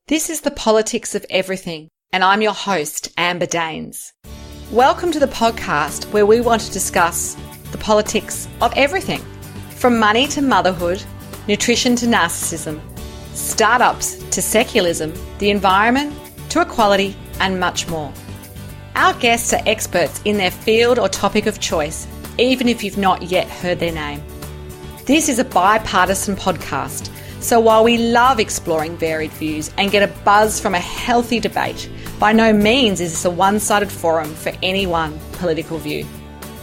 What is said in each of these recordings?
This is the politics of everything, and I'm your host, Amber Daines. Welcome to the podcast where we want to discuss the politics of everything, from money to motherhood, nutrition to narcissism, startups to secularism, the environment to equality, and much more. Our guests are experts in their field or topic of choice, even if you've not yet heard their name. This is a bipartisan podcast, so while we love exploring varied views and get a buzz from a healthy debate, by no means is this a one-sided forum for any one political view.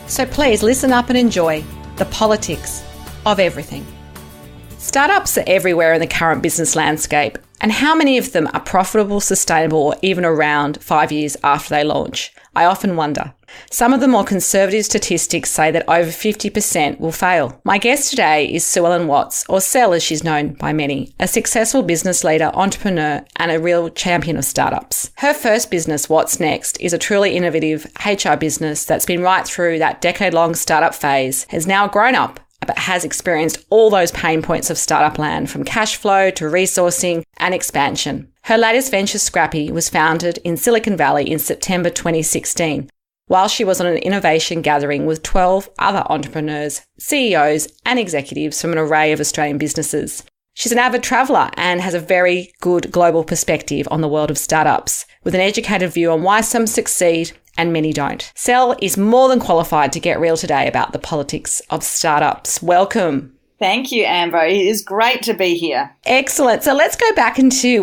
So please listen up and enjoy the politics of everything. Startups are everywhere in the current business landscape, and how many of them are profitable, sustainable, or even around 5 years after they launch? I often wonder. Some of the more conservative statistics say that over 50% will fail. My guest today is SueEllen Watts, or Sel as she's known by many, a successful business leader, entrepreneur, and a real champion of startups. Her first business, wattsnext, is a truly innovative HR business that's been right through that decade-long startup phase, has now grown up, but has experienced all those pain points of startup land, from cash flow to resourcing and expansion. Her latest venture, Scrappy, was founded in Silicon Valley in September 2016, while she was on an innovation gathering with 12 other entrepreneurs, CEOs and executives from an array of Australian businesses. She's an avid traveller and has a very good global perspective on the world of startups, with an educated view on why some succeed and many don't. Sel is more than qualified to get real today about the politics of startups. Welcome. Thank you, Amber. It is great to be here. Excellent. So let's go back into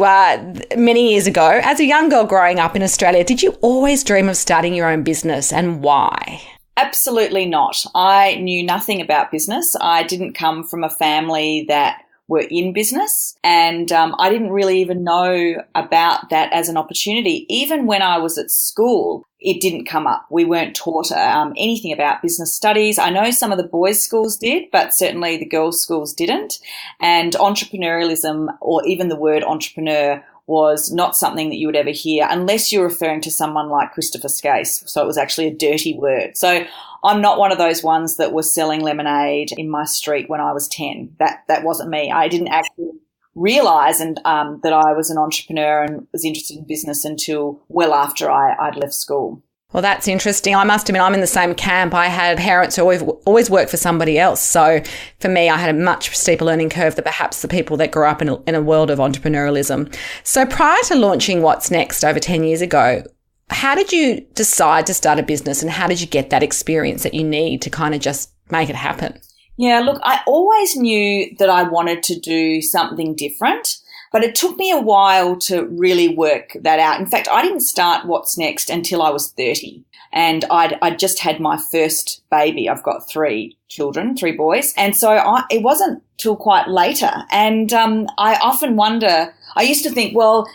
many years ago. As a young girl growing up in Australia, did you always dream of starting your own business, and why? Absolutely not. I knew nothing about business. I didn't come from a family that were in business, and I didn't really even know about that as an opportunity. Even when I was at school, it didn't come up. We weren't taught anything about business studies. I know some of the boys' schools did, but certainly the girls' schools didn't. And entrepreneurialism, or even the word entrepreneur, was not something that you would ever hear unless you're referring to someone like Christopher Skase. So it was actually a dirty word. So I'm not one of those ones that was selling lemonade in my street when I was 10. That wasn't me. I didn't actually realise that I was an entrepreneur and was interested in business until well after I'd left school. Well, that's interesting. I must admit, I'm in the same camp. I had parents who always worked for somebody else. So for me, I had a much steeper learning curve than perhaps the people that grew up in a world of entrepreneurialism. So prior to launching wattsnext over 10 years ago, how did you decide to start a business, and how did you get that experience that you need to kind of just make it happen? Yeah, look, I always knew that I wanted to do something different, but it took me a while to really work that out. In fact, I didn't start wattsnext until I was 30, and I'd just had my first baby. I've got 3 children, 3 boys, and so it wasn't till quite later. And I often wonder, I used to think, well,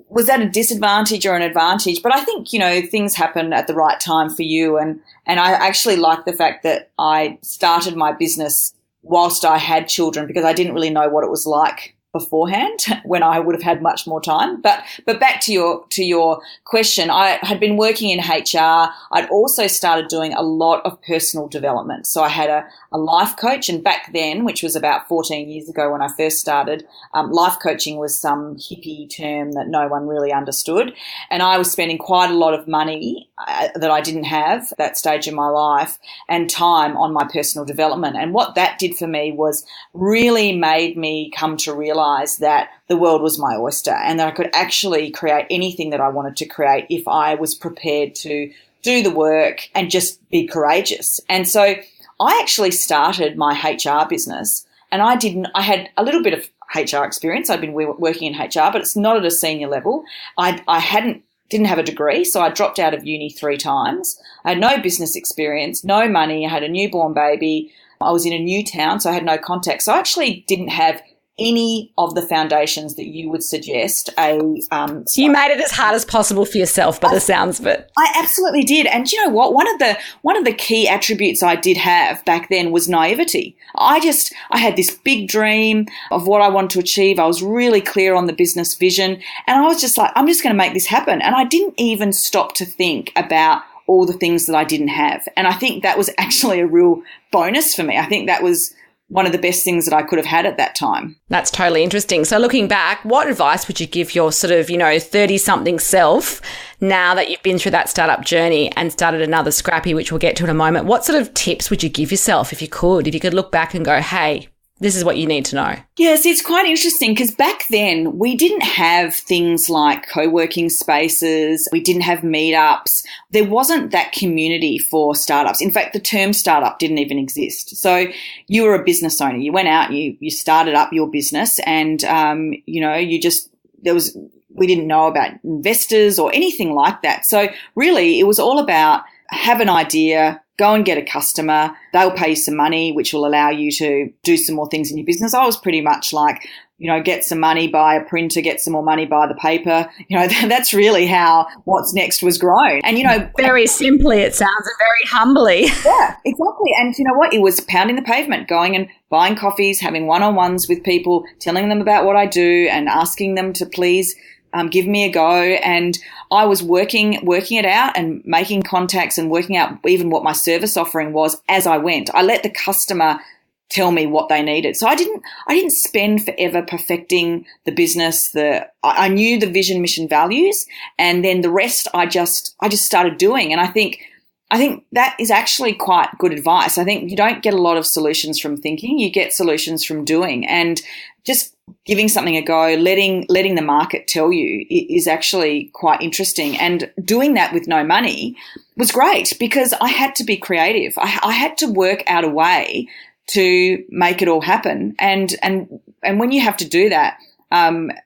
was that a disadvantage or an advantage? But I think, things happen at the right time for you. And I actually like the fact that I started my business whilst I had children, because I didn't really know what it was like beforehand when I would have had much more time. But back to your question, I had been working in HR. I'd also started doing a lot of personal development. So I had a life coach, and back then, which was about 14 years ago when I first started, life coaching was some hippie term that no one really understood. And I was spending quite a lot of money that I didn't have at that stage in my life, and time on my personal development. And what that did for me was really made me come to realise that the world was my oyster, and that I could actually create anything that I wanted to create if I was prepared to do the work and just be courageous. And so I actually started my HR business, and I had a little bit of HR experience. I'd been working in HR, but it's not at a senior level. I didn't have a degree, so I dropped out of uni 3 times. I had no business experience, no money. I had a newborn baby. I was in a new town, so I had no contacts. So I actually didn't have any of the foundations that you would suggest. So you made it as hard as possible for yourself, by the sounds of it. I absolutely did. And you know what? One of the key attributes I did have back then was naivety. I had this big dream of what I wanted to achieve. I was really clear on the business vision, and I was just like, I'm just going to make this happen. And I didn't even stop to think about all the things that I didn't have. And I think that was actually a real bonus for me. I think that was one of the best things that I could have had at that time. That's totally interesting. So looking back, what advice would you give your sort of, 30-something self now that you've been through that startup journey and started another Scrappy, which we'll get to in a moment? What sort of tips would you give yourself if you could look back and go, hey, this is what you need to know? Yes, it's quite interesting because back then we didn't have things like co-working spaces. We didn't have meetups. There wasn't that community for startups. In fact, the term startup didn't even exist. So you were a business owner. You went out, you started up your business and, we didn't know about investors or anything like that. So really it was all about have an idea, go and get a customer. They'll pay you some money, which will allow you to do some more things in your business. I was pretty much like, get some money, buy a printer, get some more money, buy the paper. That's really how What's Next was grown. And, very simply, it sounds, and very humbly. Yeah, exactly. And you know what? It was pounding the pavement, going and buying coffees, having one-on-ones with people, telling them about what I do and asking them to please give me a go. And I was working it out and making contacts and working out even what my service offering was as I went. I let the customer tell me what they needed. So I didn't spend forever perfecting the business. I knew the vision, mission, values, and then the rest I just started doing. And I think that is actually quite good advice. I think you don't get a lot of solutions from thinking, you get solutions from doing, and just giving something a go, letting the market tell you is actually quite interesting. And doing that with no money was great because I had to be creative. I had to work out a way to make it all happen. And when you have to do that,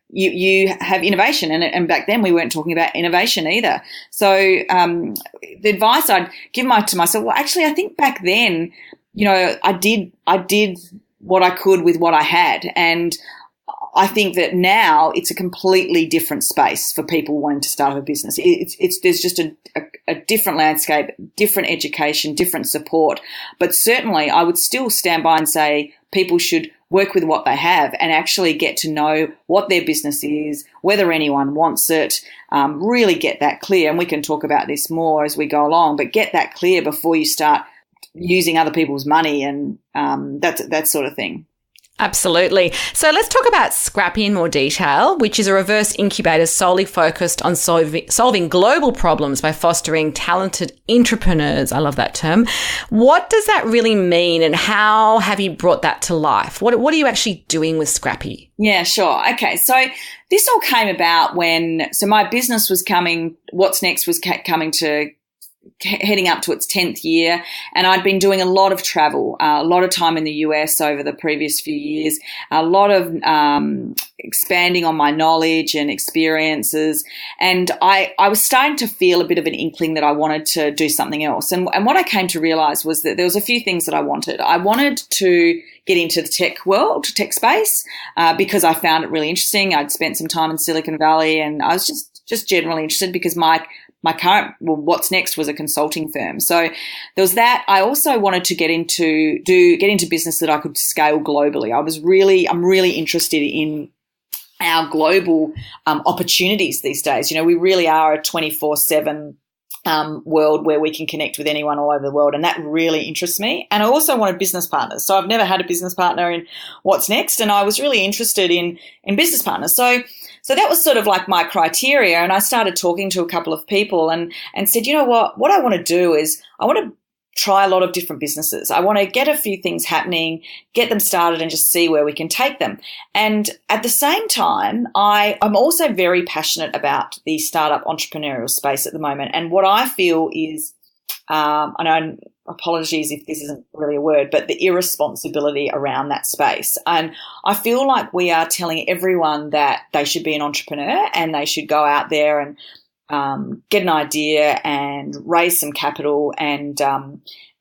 you have innovation, and back then we weren't talking about innovation either. So the advice I'd give to myself, well, actually, I think back then, I did what I could with what I had, and I think that now it's a completely different space for people wanting to start a business. There's just a different landscape, different education, different support. But certainly I would still stand by and say people should work with what they have and actually get to know what their business is, whether anyone wants it, really get that clear. And we can talk about this more as we go along, but get that clear before you start using other people's money and that sort of thing. Absolutely. So let's talk about Scrappy in more detail, which is a reverse incubator solely focused on solving global problems by fostering talented entrepreneurs. I love that term. What does that really mean, and how have you brought that to life? What are you actually doing with Scrappy? Yeah, sure. Okay. So this all came about so my business was What's Next was heading up to its 10th year, and I'd been doing a lot of travel, a lot of time in the US over the previous few years, a lot of expanding on my knowledge and experiences, and I was starting to feel a bit of an inkling that I wanted to do something else. And what I came to realize was that there was a few things that I wanted. I wanted to get into the tech world, tech space, because I found it really interesting. I'd spent some time in Silicon Valley, and I was just generally interested because my current, What's Next was a consulting firm. So there was that. I also wanted to get into business that I could scale globally. I'm really interested in our global opportunities these days. We really are a 24/7 world where we can connect with anyone all over the world, and that really interests me. And I also wanted business partners. So I've never had a business partner in What's Next, and I was really interested in business partners. So that was sort of like my criteria, and I started talking to a couple of people and said, you know what I want to do is I want to try a lot of different businesses. I want to get a few things happening, get them started, and just see where we can take them. And at the same time, I'm also very passionate about the startup entrepreneurial space at the moment. And what I feel is, I know, apologies if this isn't really a word, but the irresponsibility around that space. And I feel like we are telling everyone that they should be an entrepreneur and they should go out there and get an idea and raise some capital and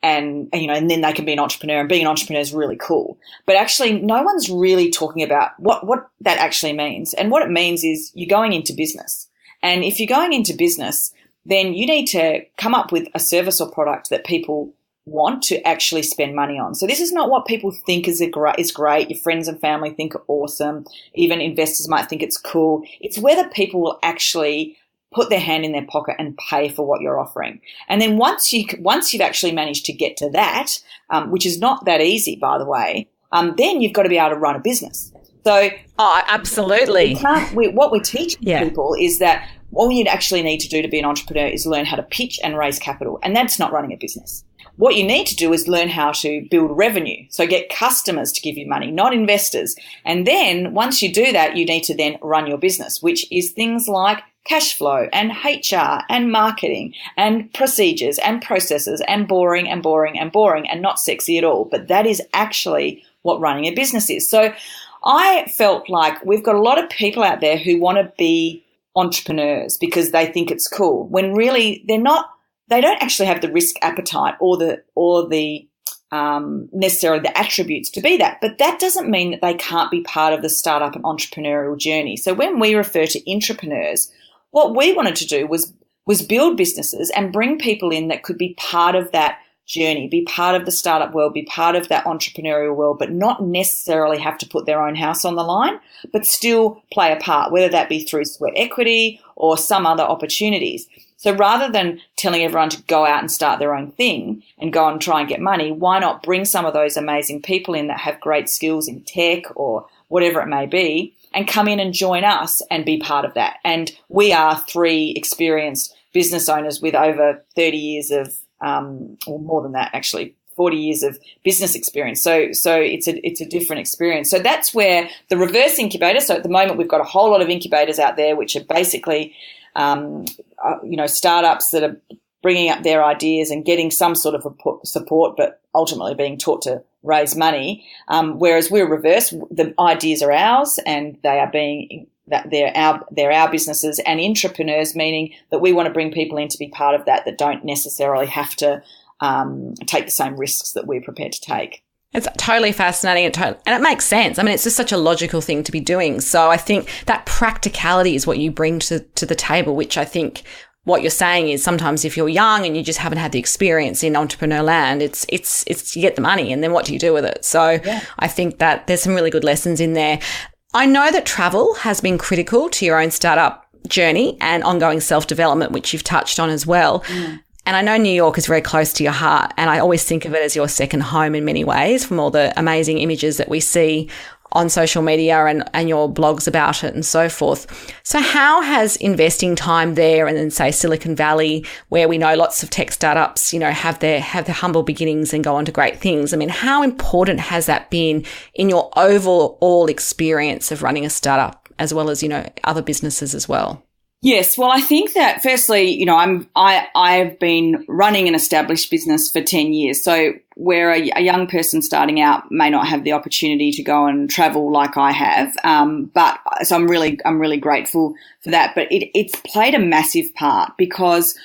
then they can be an entrepreneur, and being an entrepreneur is really cool. But actually no one's really talking about what that actually means. And what it means is you're going into business. And if you're going into business, then you need to come up with a service or product that people want to actually spend money on. So this is not what people think is great. Your friends and family think are awesome. Even investors might think it's cool. It's whether people will actually put their hand in their pocket and pay for what you're offering. And then once you've actually managed to get to that, which is not that easy, by the way, then you've got to be able to run a business. So, absolutely. What we're teaching people is that all you actually need to do to be an entrepreneur is learn how to pitch and raise capital, and that's not running a business. What you need to do is learn how to build revenue. So get customers to give you money, not investors. And then once you do that, you need to then run your business, which is things like cash flow and HR and marketing and procedures and processes and boring and boring and boring and not sexy at all. But that is actually what running a business is. So I felt like we've got a lot of people out there who want to be entrepreneurs because they think it's cool, when really they're not. They don't actually have the risk appetite or the necessarily the attributes to be that. But that doesn't mean that they can't be part of the startup and entrepreneurial journey. So when we refer to intrapreneurs, what we wanted to do was build businesses and bring people in that could be part of that journey, be part of the startup world, be part of that entrepreneurial world, but not necessarily have to put their own house on the line, but still play a part, whether that be through sweat equity or some other opportunities. So rather than telling everyone to go out and start their own thing and go and try and get money, why not bring some of those amazing people in that have great skills in tech or whatever it may be and come in and join us and be part of that. And we are 3 experienced business owners with over 30 years of, or more than that actually, 40 years of business experience. So it's a different experience. So that's where the reverse incubator, so at the moment we've got a whole lot of incubators out there which are basically startups that are bringing up their ideas and getting some sort of support, but ultimately being taught to raise money. Whereas we're reverse, the ideas are ours and they're our businesses, and intrapreneurs, meaning that we want to bring people in to be part of that don't necessarily have to take the same risks that we're prepared to take. It's totally fascinating and it makes sense. I mean, it's just such a logical thing to be doing. So I think that practicality is what you bring to the table, which I think what you're saying is sometimes if you're young and you just haven't had the experience in entrepreneur land, it's you get the money and then what do you do with it? So I think that there's some really good lessons in there. I know that travel has been critical to your own startup journey and ongoing self-development, which you've touched on as well. Mm. And I know New York is very close to your heart, and I always think of it as your second home in many ways from all the amazing images that we see on social media and your blogs about it and so forth. So how has investing time there and then, say, Silicon Valley, where we know lots of tech startups, have their humble beginnings and go on to great things, I mean, how important has that been in your overall experience of running a startup as well as, other businesses as well? Yes, well, I think that firstly, I've been running an established business for 10 years. So where a young person starting out may not have the opportunity to go and travel like I have, but so I'm really grateful for that. But it's played a massive part because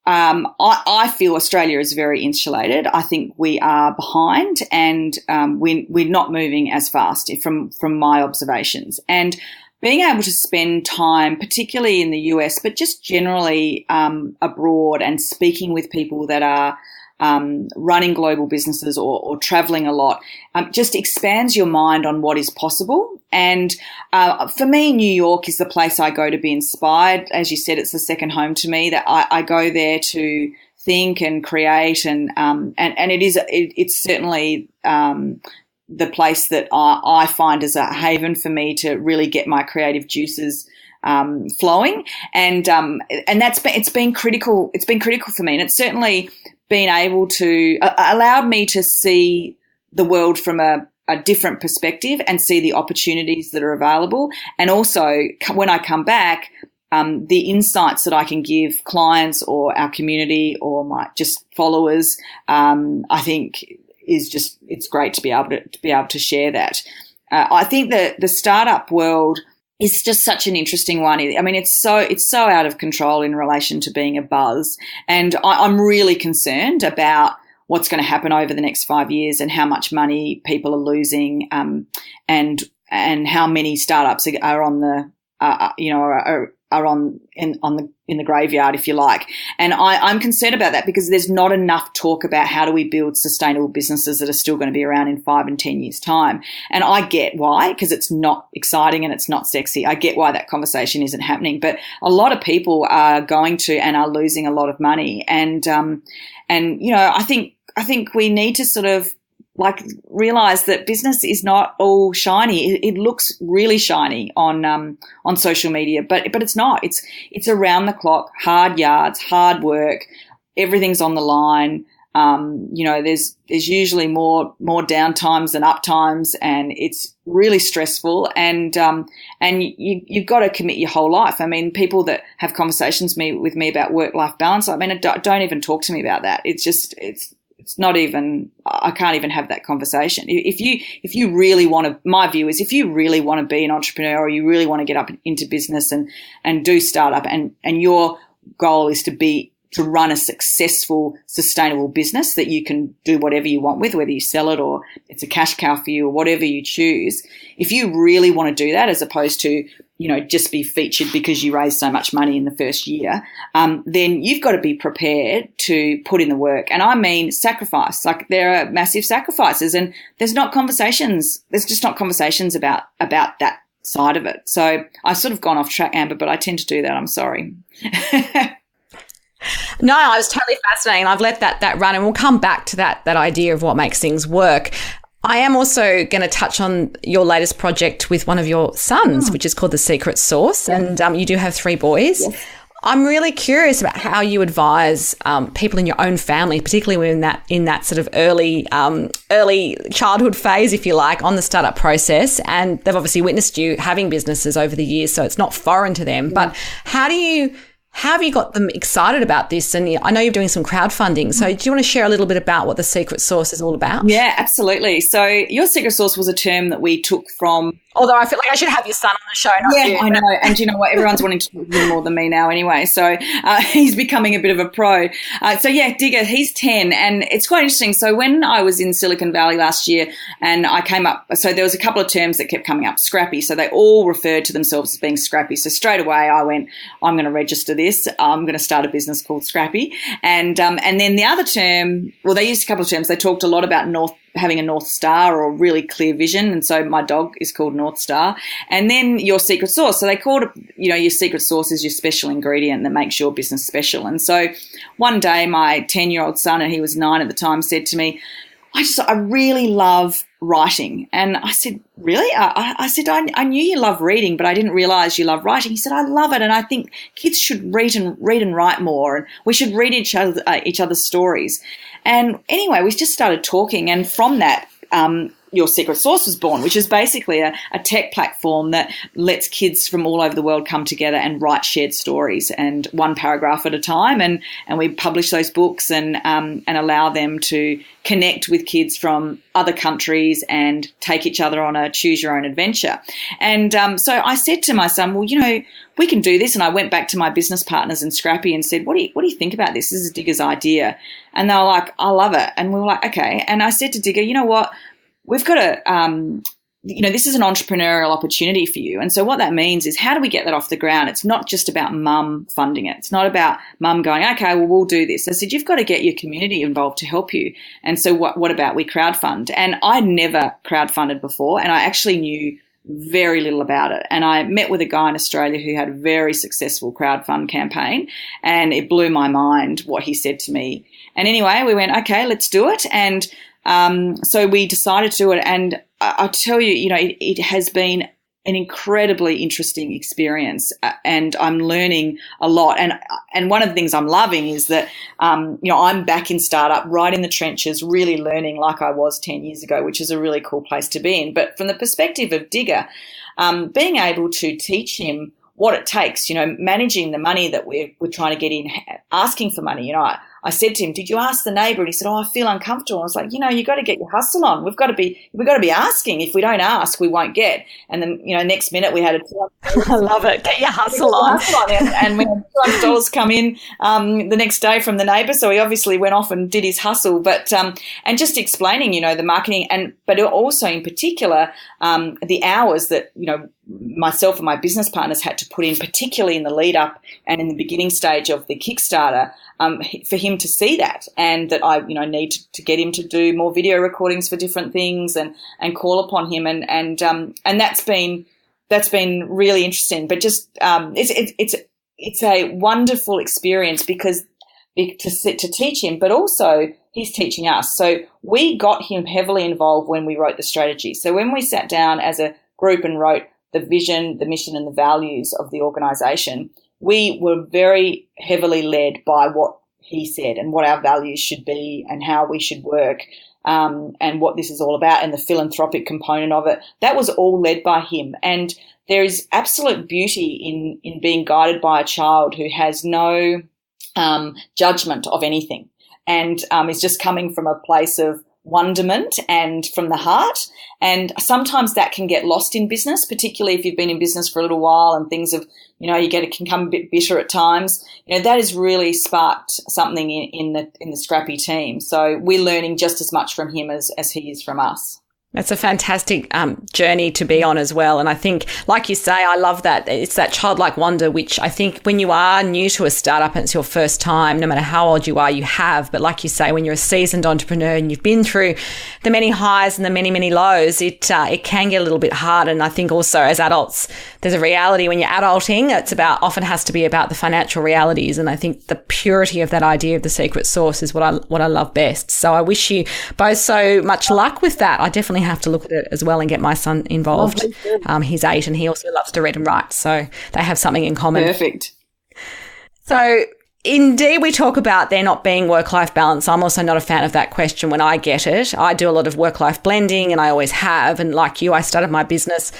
I feel Australia is very insulated. I think we are behind, and we're not moving as fast from my observations. And being able to spend time, particularly in the US, but just generally abroad, and speaking with people that are running global businesses or traveling a lot, just expands your mind on what is possible. And for me, New York is the place I go to be inspired. As you said, it's the second home to me. That I go there to think and create, and it's certainly the place that I find as a haven for me to really get my creative juices flowing, and it's been critical. It's been critical for me, and it's certainly been able to allowed me to see the world from a different perspective and see the opportunities that are available, and also when I come back, the insights that I can give clients or our community or my just followers, I think. It's great to be able to share that. I think that the startup world is just such an interesting one. I mean, it's so out of control in relation to being a buzz, and I'm really concerned about what's going to happen over the next 5 years and how much money people are losing, and how many startups are on the in the graveyard, if you like. And I'm concerned about that because there's not enough talk about how do we build sustainable businesses that are still going to be around in 5 and 10 years' time. And I get why, because it's not exciting and it's not sexy. I get why that conversation isn't happening. But a lot of people are going to and are losing a lot of money. And I think we need to sort of realize that business is not all shiny. It looks really shiny on social media, but it's not. It's around the clock, hard yards, hard work. Everything's on the line. There's usually more down times than up times, and it's really stressful. And you've got to commit your whole life. I mean, people that have conversations with me about work-life balance, I mean, don't even talk to me about that. It's not even, I can't even have that conversation. If you really want to, my view is, if you really want to be an entrepreneur, or you really want to get up into business and do startup, and your goal is to run a successful, sustainable business that you can do whatever you want with, whether you sell it or it's a cash cow for you or whatever you choose. If you really want to do that, as opposed to, just be featured because you raised so much money in the first year, then you've got to be prepared to put in the work. And I mean sacrifice. Like, there are massive sacrifices, and there's just not conversations about that side of it. So I've sort of gone off track, Amber, but I tend to do that. I'm sorry. No, I was totally fascinating. I've let that run, and we'll come back to that idea of what makes things work. I am also going to touch on your latest project with one of your sons, which is called The Secret Sauce, and you do have 3 boys. Yes. I'm really curious about how you advise people in your own family, particularly in that sort of early childhood phase, if you like, on the startup process. And they've obviously witnessed you having businesses over the years, so it's not foreign to them. But how have you got them excited about this? And I know you're doing some crowdfunding. So do you want to share a little bit about what the secret sauce is all about? Yeah, absolutely. So your secret sauce was a term that we took from... Although I feel like I should have your son on the show. Not you. I know. And you know what? Everyone's wanting to talk to him more than me now anyway. So he's becoming a bit of a pro. Digger, he's 10. And it's quite interesting. So when I was in Silicon Valley last year and I came up, so there was a couple of terms that kept coming up. Scrappy. So they all referred to themselves as being Scrappy. So straight away I went, I'm going to register this. I'm going to start a business called Scrappy. And then the other term, well, they used a couple of terms. They talked a lot about having a North Star or a really clear vision. And so my dog is called North Star. And then your secret sauce. So they called it, your secret sauce is your special ingredient that makes your business special. And so one day my 10-year-old son, and he was 9 at the time, said to me, I really love writing. And I said, really? I said, I knew you love reading, but I didn't realize you love writing. He said, I love it. And I think kids should read and write more. And we should read each other's stories. And anyway, we just started talking. And from that, Your Secret Sauce was born, which is basically a tech platform that lets kids from all over the world come together and write shared stories, and one paragraph at a time. And we publish those books and allow them to connect with kids from other countries and take each other on a choose your own adventure. And so I said to my son, well, we can do this. And I went back to my business partners in Scrappy and said, what do you think about this? This is Digger's idea. And they were like, I love it. And we were like, okay. And I said to Digger, you know what? We've got to, this is an entrepreneurial opportunity for you. And so what that means is, how do we get that off the ground? It's not just about mum funding it. It's not about mum going, okay, well, we'll do this. I said, you've got to get your community involved to help you. And so what about we crowdfund? And I'd never crowdfunded before, and I actually knew very little about it. And I met with a guy in Australia who had a very successful crowdfund campaign, and it blew my mind what he said to me. And anyway, we went, okay, let's do it. And so we decided to do it, and I tell you, it has been an incredibly interesting experience, and I'm learning a lot. And one of the things I'm loving is that, I'm back in startup, right in the trenches, really learning like I was 10 years ago, which is a really cool place to be in. But from the perspective of Digger, being able to teach him what it takes, managing the money that we're trying to get in, asking for money. I said to him, did you ask the neighbour? And he said, I feel uncomfortable. I was like, you've got to get your hustle on. We've got to be asking. If we don't ask, we won't get. And then, next minute we had I love it. Get your hustle on. And we had $200 come in the next day from the neighbour. So he obviously went off and did his hustle. But and just explaining, the marketing, but also in particular the hours that, myself and my business partners had to put in, particularly in the lead up and in the beginning stage of the Kickstarter, for him to see that, and that I, need to get him to do more video recordings for different things and call upon him. And that's been really interesting, but just, it's a wonderful experience because to teach him, but also he's teaching us. So we got him heavily involved when we wrote the strategy. So when we sat down as a group and wrote the vision, the mission and the values of the organisation, we were very heavily led by what he said and what our values should be and how we should work, and what this is all about, and the philanthropic component of it. That was all led by him. And there is absolute beauty in being guided by a child who has no judgment of anything, and is just coming from a place of wonderment and from the heart. And sometimes that can get lost in business, particularly if you've been in business for a little while and things have, it can come a bit bitter at times. That has really sparked something in the Scrappy team. So we're learning just as much from him as he is from us. That's a fantastic journey to be on as well. And I think, like you say, I love that. It's that childlike wonder, which I think when you are new to a startup and it's your first time, no matter how old you are, you have. But like you say, when you're a seasoned entrepreneur and you've been through the many highs and the many, many lows, it can get a little bit hard. And I think also as adults, there's a reality when you're adulting, often has to be about the financial realities. And I think the purity of that idea of the secret sauce is what I love best. So I wish you both so much luck with that. I definitely have to look at it as well and get my son involved. He's 8 and he also loves to read and write, so they have something in common. Perfect. So indeed, we talk about there not being work-life balance. I'm also not a fan of that question when I get it. I do a lot of work-life blending, and I always have. And like you, I started my business.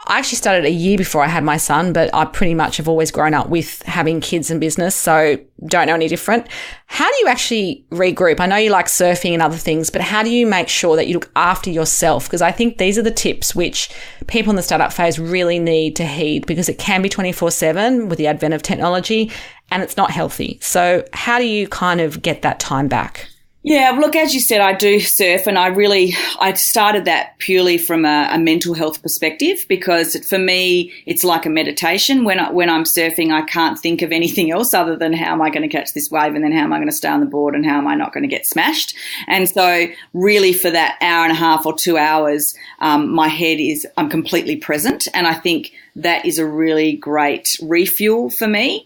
I actually started a year before I had my son, but I pretty much have always grown up with having kids and business, so don't know any different. How do you actually regroup? I know you like surfing and other things, but how do you make sure that you look after yourself? Because I think these are the tips which people in the startup phase really need to heed, because it can be 24/7 with the advent of technology and it's not healthy. So how do you kind of get that time back? Yeah, look, as you said, I do surf, and I started that purely from a mental health perspective, because for me, it's like a meditation. When I'm surfing, I can't think of anything else other than how am I going to catch this wave, and then how am I going to stay on the board, and how am I not going to get smashed. And so really for that hour and a half or 2 hours, I'm completely present. And I think that is a really great refuel for me.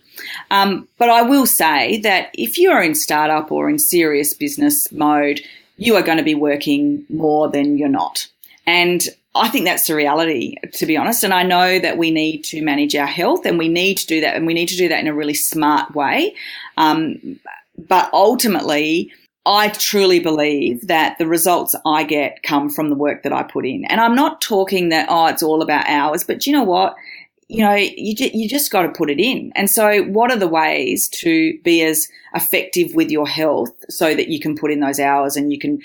But I will say that if you are in startup or in serious business mode, you are going to be working more than you're not. And I think that's the reality, to be honest. And I know that we need to manage our health, and we need to do that, and we need to do that in a really smart way. But ultimately, I truly believe that the results I get come from the work that I put in. And I'm not talking that, it's all about hours, but you know what? You just got to put it in. And so what are the ways to be as effective with your health so that you can put in those hours and you can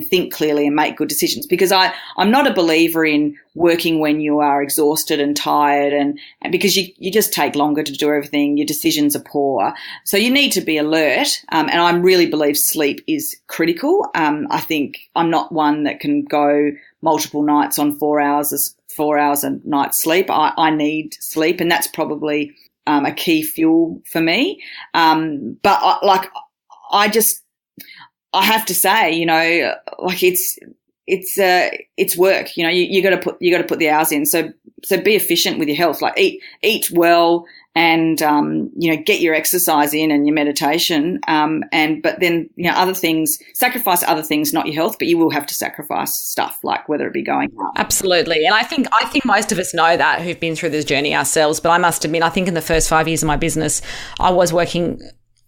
think clearly and make good decisions? Because I'm not a believer in working when you are exhausted and tired, and because you just take longer to do everything. Your decisions are poor. So you need to be alert. And I really believe sleep is critical. I think I'm not one that can go multiple nights on 4 hours a night sleep. I need sleep, and that's probably a key fuel for me. But I have to say, it's work. You got to put the hours in. So be efficient with your health. Like eat well, and get your exercise in and your meditation. But then other things, sacrifice other things, not your health, but you will have to sacrifice stuff, like whether it be going out. Absolutely. And I think most of us know that, who've been through this journey ourselves. But I must admit, I think in the first 5 years of my business, I was working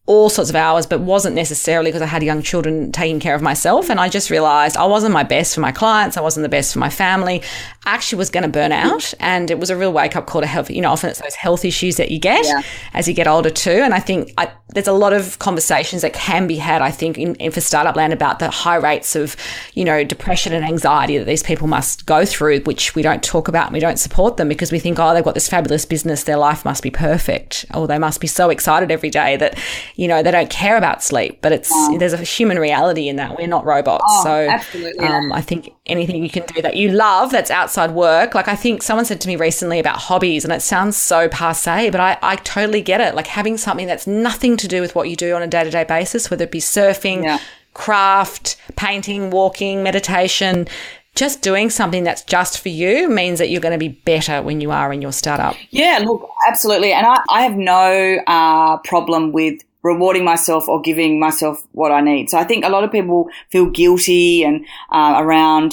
all sorts of hours, but wasn't necessarily because I had young children taking care of myself. And I just realized I wasn't my best for my clients. I wasn't the best for my family. I actually was going to burn out. And it was a real wake up call to health. Often it's those health issues that you get as you get older too. And I think there's a lot of conversations that can be had, I think, for startup land about the high rates of, depression and anxiety that these people must go through, which we don't talk about and we don't support them because we think, they've got this fabulous business, their life must be perfect, or they must be so excited every day that, they don't care about sleep. But there's a human reality in that. We're not robots. Absolutely. I think anything you can do that you love that's outside work. Like I think someone said to me recently about hobbies, and it sounds so passé, but I totally get it. Like having something that's nothing to do with what you do on a day-to-day basis, whether it be surfing, craft, painting, walking, meditation, just doing something that's just for you means that you're going to be better when you are in your startup. Yeah, look, absolutely. And I have no problem with rewarding myself or giving myself what I need. So I think a lot of people feel guilty and around,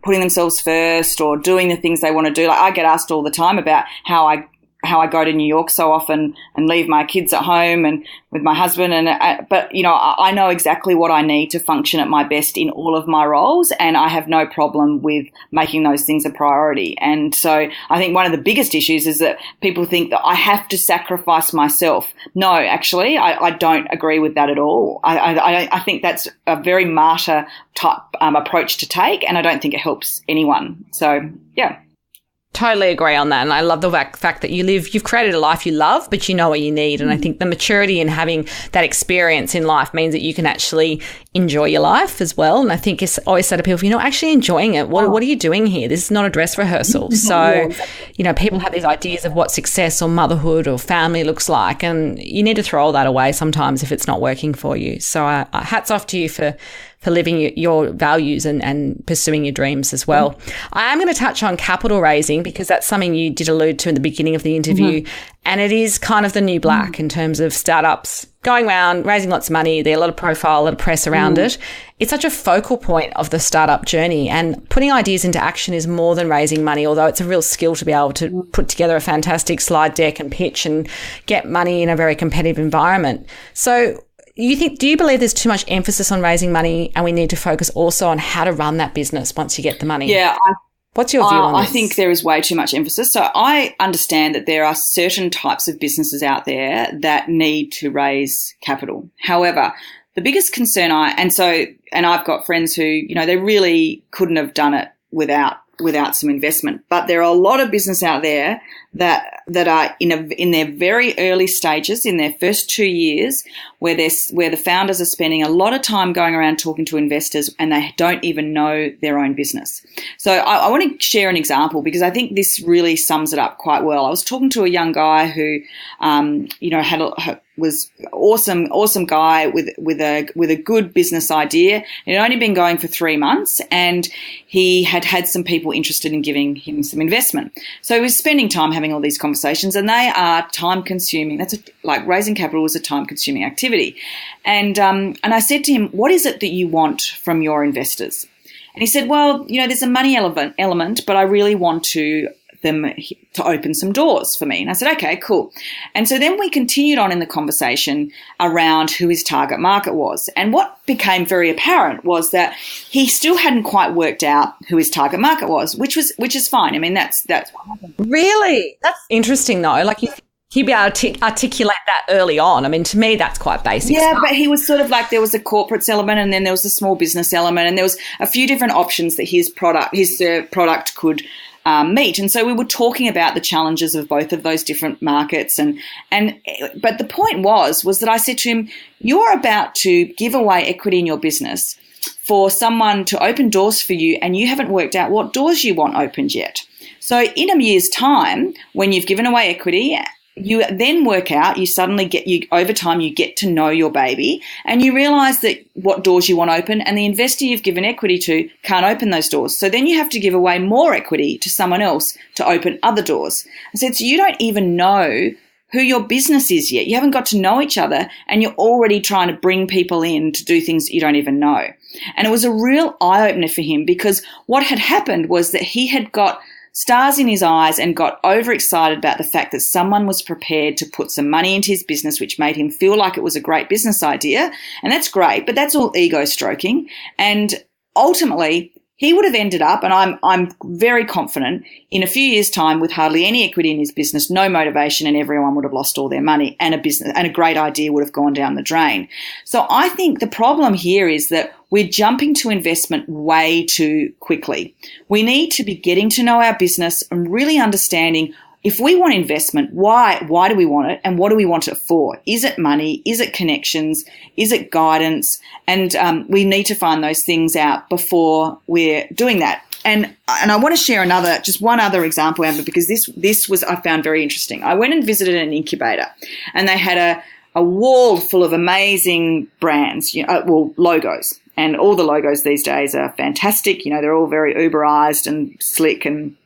putting themselves first or doing the things they want to do. Like I get asked all the time about how I go to New York so often and leave my kids at home and with my husband. But I know exactly what I need to function at my best in all of my roles, and I have no problem with making those things a priority. And so I think one of the biggest issues is that people think that I have to sacrifice myself. No, actually, I don't agree with that at all. I think that's a very martyr type approach to take, and I don't think it helps anyone. So, yeah. Totally agree on that. And I love the fact that you've created a life you love, but you know what you need. And I think the maturity in having that experience in life means that you can actually enjoy your life as well. And I think it's always said to people, if you're not actually enjoying it, what are you doing here? This is not a dress rehearsal. So, people have these ideas of what success or motherhood or family looks like, and you need to throw all that away sometimes if it's not working for you. So hats off to you for living your values and pursuing your dreams as well. I am going to touch on capital raising because that's something you did allude to in the beginning of the interview. And it is kind of the new black in terms of startups going around, raising lots of money. There's a lot of profile, a lot of press around it. It's such a focal point of the startup journey, and putting ideas into action is more than raising money, although it's a real skill to be able to put together a fantastic slide deck and pitch and get money in a very competitive environment. So do you believe there's too much emphasis on raising money and we need to focus also on how to run that business once you get the money? Yeah. What's your view on this? I think there is way too much emphasis. So I understand that there are certain types of businesses out there that need to raise capital. However, the biggest concern and I've got friends who, they really couldn't have done it without some investment. But there are a lot of business out there that are in their very early stages, in their first 2 years, where the founders are spending a lot of time going around talking to investors and they don't even know their own business. So I want to share an example because I think this really sums it up quite well. I was talking to a young guy who, was awesome guy with a good business idea. It had only been going for 3 months, and he had some people interested in giving him some investment. So he was spending time having all these conversations, and they are time consuming. Like raising capital is a time consuming activity. And I said to him, "What is it that you want from your investors?" And he said, "Well, there's a money element, but I really want them to open some doors for me." And I said, "Okay, cool." And so then we continued on in the conversation around who his target market was. And what became very apparent was that he still hadn't quite worked out who his target market was, which is fine. I mean, that's what happened. Really? That's interesting though. Like he'd be able to articulate that early on. I mean, to me, that's quite basic. Yeah, stuff. But he was sort of like, there was a corporate element, and then there was a small business element, and there was a few different options that his product could meet. And so we were talking about the challenges of both of those different markets. But the point was that I said to him, "You're about to give away equity in your business for someone to open doors for you, and you haven't worked out what doors you want opened yet. So in a year's time, when you've given away equity, you then work out, over time you get to know your baby, and you realize that what doors you want open, and the investor you've given equity to can't open those doors. So then you have to give away more equity to someone else to open other doors." I said, "So you don't even know who your business is yet. You haven't got to know each other, and you're already trying to bring people in to do things that you don't even know." And it was a real eye-opener for him, because what had happened was that he had got stars in his eyes and got overexcited about the fact that someone was prepared to put some money into his business, which made him feel like it was a great business idea. And that's great, but that's all ego stroking. And ultimately, he would have ended up, and I'm very confident, in a few years' time with hardly any equity in his business, no motivation, and everyone would have lost all their money, and a great idea would have gone down the drain. So I think the problem here is that we're jumping to investment way too quickly. We need to be getting to know our business and really understanding, if we want investment, why do we want it, and what do we want it for? Is it money? Is it connections? Is it guidance? And we need to find those things out before we're doing that. And I want to share just one other example, Amber, because this was, I found very interesting. I went and visited an incubator, and they had a wall full of amazing brands, logos. And all the logos these days are fantastic. They're all very Uberized and slick and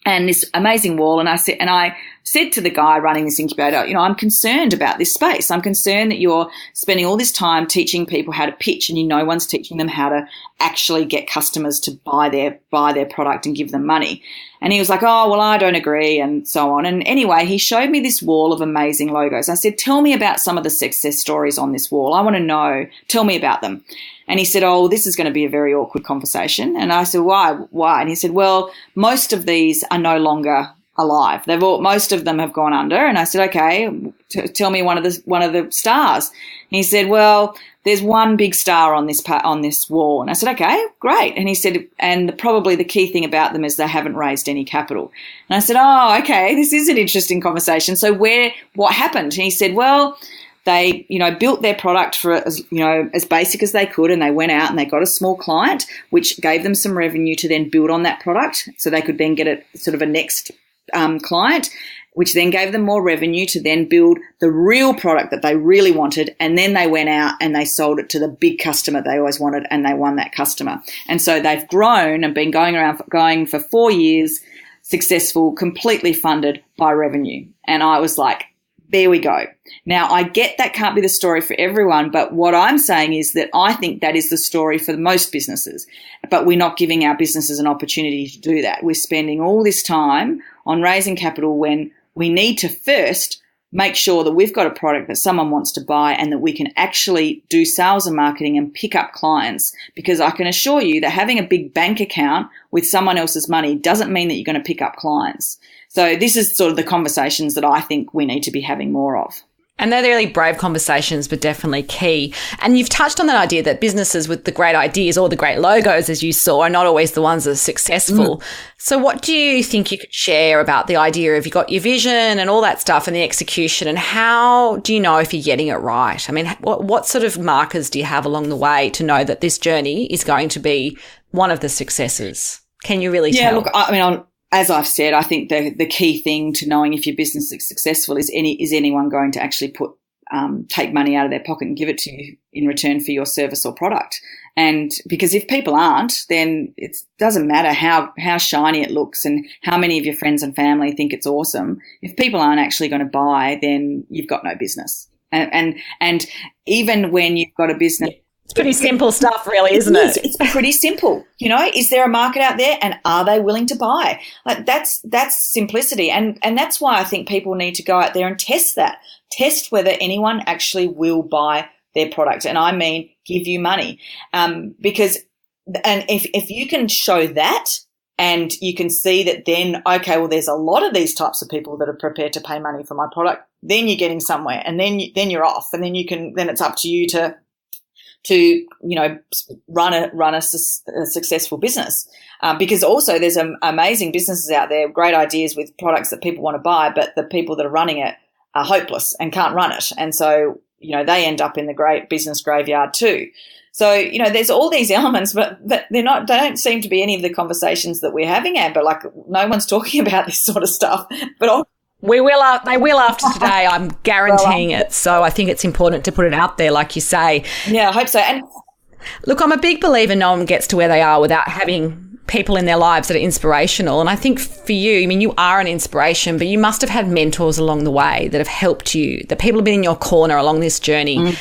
this amazing wall. And I said to the guy running this incubator, I'm concerned about this space. I'm concerned that you're spending all this time teaching people how to pitch and no one's teaching them how to actually get customers to buy their product and give them money. And he was like, oh, well, I don't agree, and so on. And anyway, he showed me this wall of amazing logos. I said, tell me about some of the success stories on this wall. I want to know. Tell me about them. And he said, oh, this is going to be a very awkward conversation. And I said, why? And he said, well, most of these are no longer alive. Most of them have gone under. And I said, okay, tell me one of the stars. And he said, well, there's one big star on this wall. And I said, okay, great. And he said, and probably the key thing about them is they haven't raised any capital. And I said, oh, okay, this is an interesting conversation. So what happened? And he said, well, they, built their product for as basic as they could, and they went out and they got a small client, which gave them some revenue to then build on that product, so they could then get a next client, which then gave them more revenue to then build the real product that they really wanted. And then they went out and they sold it to the big customer they always wanted, and they won that customer. And so they've grown and been going for 4 years, successful, completely funded by revenue. And I was like, there we go. Now, I get that can't be the story for everyone, but what I'm saying is that I think that is the story for most businesses, but we're not giving our businesses an opportunity to do that. We're spending all this time on raising capital when we need to first make sure that we've got a product that someone wants to buy and that we can actually do sales and marketing and pick up clients, because I can assure you that having a big bank account with someone else's money doesn't mean that you're going to pick up clients. So this is sort of the conversations that I think we need to be having more of. And they're really brave conversations, but definitely key. And you've touched on that idea that businesses with the great ideas or the great logos, as you saw, are not always the ones that are successful. So what do you think you could share about the idea of you've got your vision and all that stuff and the execution, and how do you know if you're getting it right? I mean, what sort of markers do you have along the way to know that this journey is going to be one of the successes? Can you really tell? Yeah, look, I mean, as I've said, I think the key thing to knowing if your business is successful is anyone going to actually take money out of their pocket and give it to you in return for your service or product. And because if people aren't, then it doesn't matter how shiny it looks and how many of your friends and family think it's awesome. If people aren't actually going to buy, then you've got no business. And even when you've got a business. It's pretty simple stuff, really, isn't it? It's pretty simple. Is there a market out there, and are they willing to buy? Like that's simplicity, and that's why I think people need to go out there and test that. Test whether anyone actually will buy their product, and I mean give you money, because if you can show that, and you can see that, then okay, well, there's a lot of these types of people that are prepared to pay money for my product. Then you're getting somewhere, and then you're off, and then it's up to you to run a successful business, because also there's amazing businesses out there, great ideas with products that people want to buy, but the people that are running it are hopeless and can't run it, and so they end up in the great business graveyard too. So there's all these elements, but they don't seem to be any of the conversations that we're having, Amber. Like no one's talking about this sort of stuff, but. They will after today. I'm guaranteeing it. So I think it's important to put it out there, like you say. Yeah, I hope so. And look, I'm a big believer no one gets to where they are without having people in their lives that are inspirational. And I think for you, I mean, you are an inspiration, but you must have had mentors along the way that have helped you, that people have been in your corner along this journey.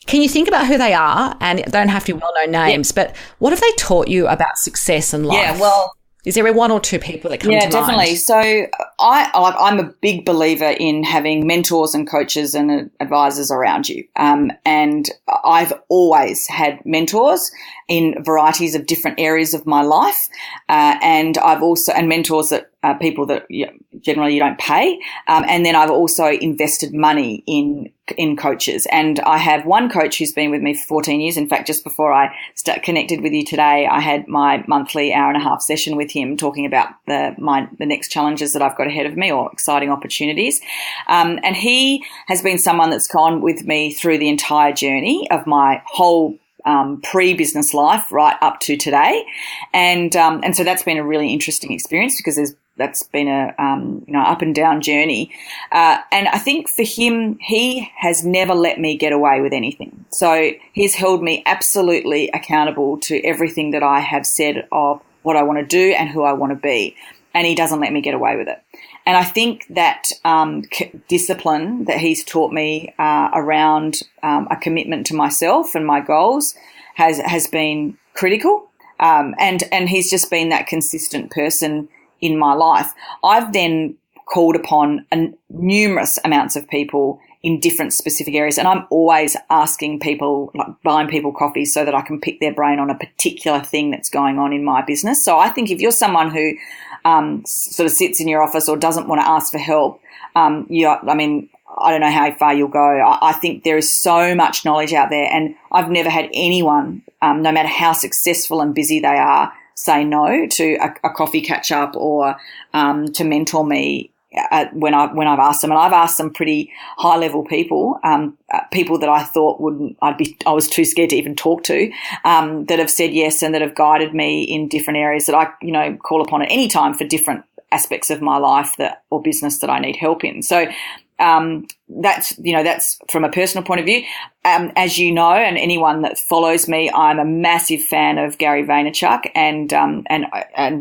Can you think about who they are? And they don't have to be well-known names, but what have they taught you about success and life? Yeah, well, is there one or two people that come to mind? Yeah, definitely. So I'm a big believer in having mentors and coaches and advisors around you. And I've always had mentors in varieties of different areas of my life. And mentors that people that generally you don't pay. And then I've also invested money in coaches. And I have one coach who's been with me for 14 years. In fact, just before I connected with you today, I had my monthly hour-and-a-half session with him talking about the next challenges that I've got ahead of me or exciting opportunities. And he has been someone that's gone with me through the entire journey of my whole pre-business life right up to today. And so that's been a really interesting experience because that's been a up and down journey. And I think for him, he has never let me get away with anything. So he's held me absolutely accountable to everything that I have said of what I want to do and who I want to be. And he doesn't let me get away with it. And I think that discipline that he's taught me around a commitment to myself and my goals has been critical. And he's just been that consistent person in my life. I've then called upon numerous amounts of people in different specific areas, and I'm always asking people, like buying people coffees so that I can pick their brain on a particular thing that's going on in my business. So I think if you're someone who sort of sits in your office or doesn't want to ask for help, I don't know how far you'll go. I think there is so much knowledge out there, and I've never had anyone, no matter how successful and busy they are, say no to a coffee catch up or to mentor me when I've asked them. And I've asked some pretty high level people, people that I thought I was too scared to even talk to, that have said yes and that have guided me in different areas that I call upon at any time for different aspects of my life or business that I need help in. So that's from a personal point of view. As you know, and anyone that follows me, I'm a massive fan of Gary Vaynerchuk, and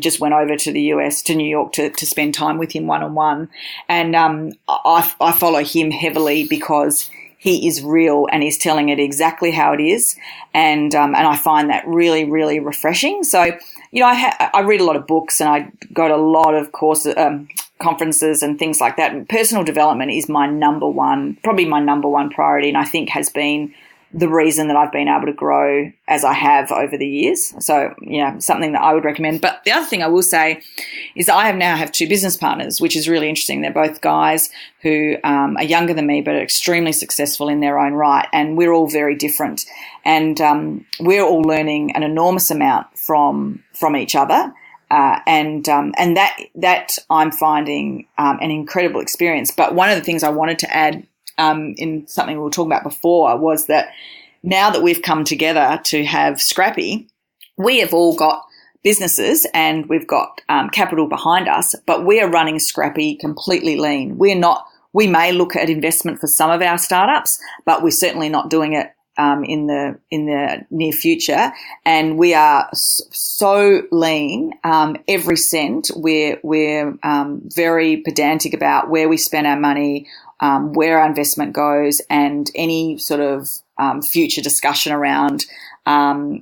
just went over to the US, to New York, to spend time with him one-on-one. And I follow him heavily because he is real and he's telling it exactly how it is, and I find that really, really refreshing. So, I read a lot of books and I go to a lot of courses, conferences and things like that. And personal development is probably my number one priority, and I think has been the reason that I've been able to grow as I have over the years. So, something that I would recommend. But the other thing I will say is that I now have two business partners, which is really interesting. They're both guys who are younger than me but are extremely successful in their own right, and we're all very different. And we're all learning an enormous amount from each other. And that I'm finding an incredible experience. But one of the things I wanted to add in something we were talking about before was that now that we've come together to have Scrappy, we have all got businesses and we've got capital behind us, but we are running Scrappy completely lean. We may look at investment for some of our startups, but we're certainly not doing it in the near future, and we are so lean. Every cent, we're very pedantic about where we spend our money, where our investment goes, and any sort of future discussion around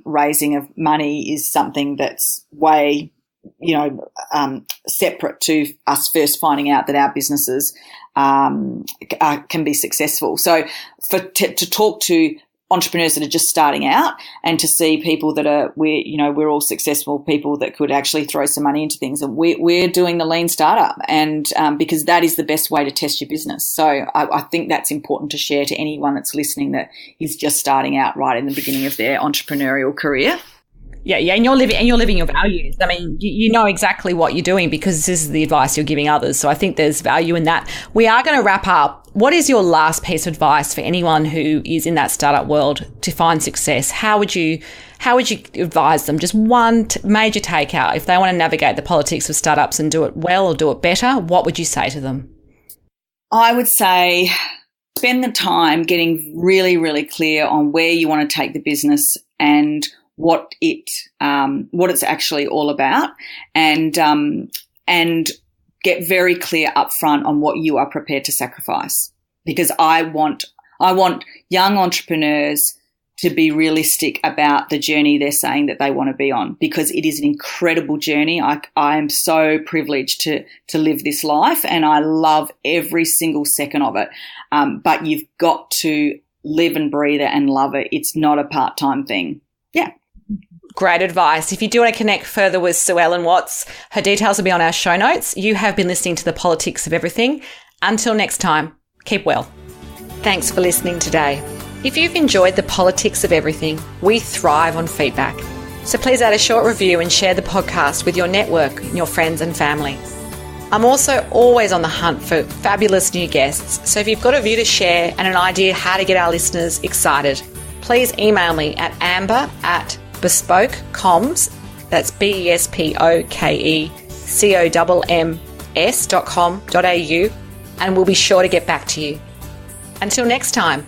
raising of money is something that's way separate to us first finding out that our businesses can be successful. So to talk to entrepreneurs that are just starting out and to see people that we're all successful people that could actually throw some money into things, and we're doing the lean startup, and because that is the best way to test your business. So I think that's important to share to anyone that's listening that is just starting out right in the beginning of their entrepreneurial career. Yeah, and you're living your values. I mean, you know exactly what you're doing because this is the advice you're giving others. So I think there's value in that. We are going to wrap up. What is your last piece of advice for anyone who is in that startup world to find success? How would you advise them? Just one major takeout. If they want to navigate the politics of startups and do it well or do it better, what would you say to them? I would say spend the time getting really, really clear on where you want to take the business and what it's actually all about, and get very clear up front on what you are prepared to sacrifice. Because I want young entrepreneurs to be realistic about the journey they're saying that they want to be on, because it is an incredible journey. I am so privileged to live this life, and I love every single second of it. But you've got to live and breathe it and love it. It's not a part-time thing. Yeah. Great advice. If you do want to connect further with SueEllen Watts, her details will be on our show notes. You have been listening to The Politics of Everything. Until next time, keep well. Thanks for listening today. If you've enjoyed The Politics of Everything, we thrive on feedback. So please add a short review and share the podcast with your network, your friends and family. I'm also always on the hunt for fabulous new guests. So if you've got a view to share and an idea how to get our listeners excited, please email me at amber@bespokecomms, that's BESPOKECOMMS.com.au, and we'll be sure to get back to you. Until next time.